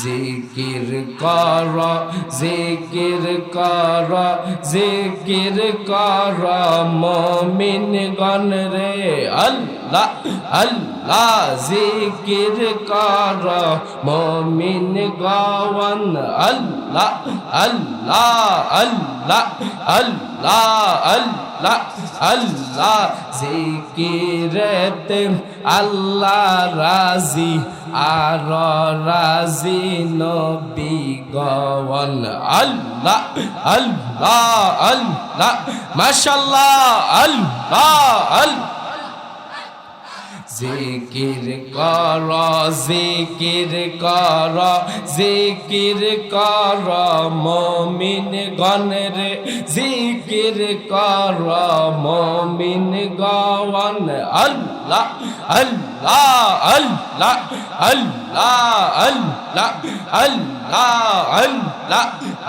জিকির কর জিকির কর জিকির কর মুমিন গণ রে আল্লাহ আল্লাহ জিকির কর মুমিন গণ আল্লাহ আল্লাহ আল্লাহ আল্লাহ আল্লাহ আল্লাহ জিকিরেতে আল্লাহ রাজি আর রাজি নবী গণ আল্লাহ আল্লাহ আল্লাহ মাশাআল্লাহ আল্লাহ আল্লাহ জিকির কর জিকির কর জিকির কর মুমিন গণ রে জিকির কর মুমিন গণ আল্লাহ আল্লাহ আল্লাহ আল্লাহ আল্লাহ আল্লাহ আল্লাহ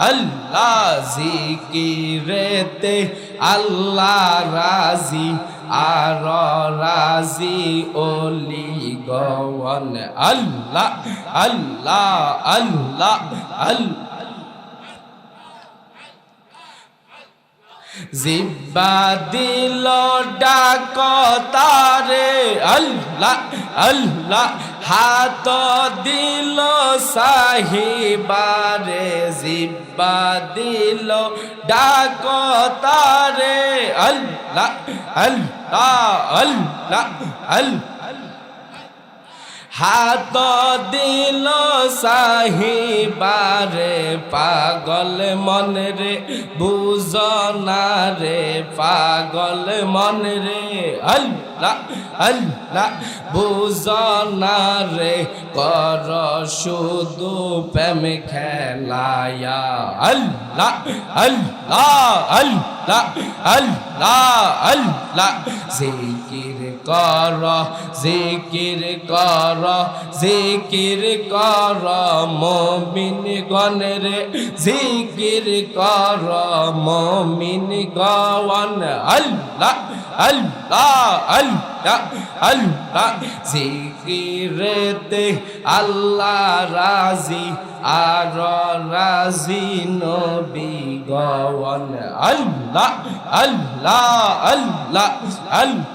আল্লাহ জিকিরেতে আল্লাহ রাজি আর রাজি ওলি গণ আল্লাহ আল্লাহ আল্লাহ আল্লাহ জিব্বা দিল ডাক তারে আল্লাহ আল্লাহ হাত দিল সাহিবারে জিব্বা দিল ডাক তারে আল্লাহ আল্লাহ আল্লাহ আল্লাহ হাত দিল সাহিবারে পাগল মন রে বুঝনা রে পাগল মন রে আল্লাহ আল্লাহ বুঝনা রে কর শুধু প্রেম খেলায়া আল্লাহ আল্লাহ আল্লাহ আল্লাহ আল্লাহ জিকির কর জিকির কর জিকির কর মুমিন গণ রে জিকির কর মুমিন গণ আল্লাহ আল্লাহ আল্লাহ আল্লাহ জিকিরেতে আল্লাহ রাজি আর রাজি নবী গণ আল্লাহ আল্লাহ আল্লাহ আল্লাহ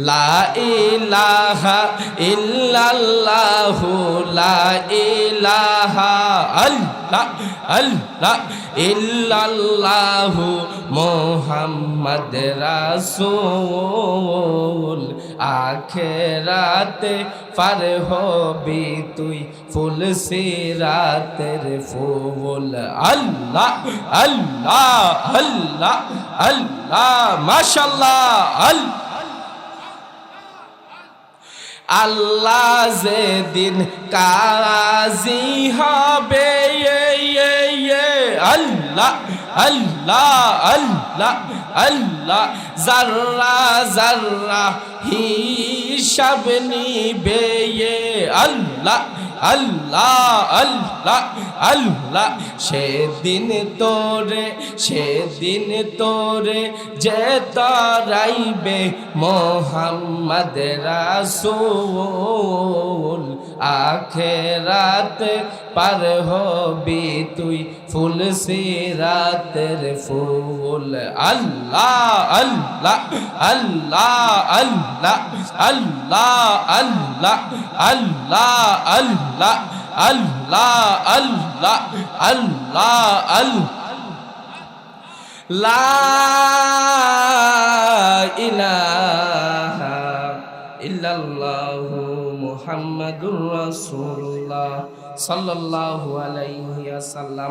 লা ইলাহা ইল্লাল্লাহু লা ইলাহা আল্লাহ আল্লাহ ইল্লাল্লাহু মুহাম্মদ রাসূল আখিরাতে পার হবি তুই ফুল সিরাতের ফুল আল্লাহ আল্লাহ আল্লাহ আল্লাহ মাশাআল্লাহ আল্লাহ আল্লাহ যেদিন কাজী হবে আল্লাহ আল্লাহ আল্লাহ আল্লাহ জাররা জাররা হিসাব নিবে আল্লাহ আল্লাহ আল্লাহ আল্লাহ সেদিন তোরে যে তারাইবে মোহাম্মদ রাসূল আখিরাতে পার হবি তুই ফুল সিরাতের ফুল আল্লাহ আল্লাহ আল্লাহ আল্লাহ আল্লাহ আল্লাহ আল্লাহ আল্লাহ আল্লাহ আল্লাহ আল্লাহ আল্লাহ লা ইলাহা ইল্লাল্লাহু মুহাম্মাদুর রাসূলুল্লাহ সাল্লাল্লাহু আলাইহি ওয়াসাল্লাম।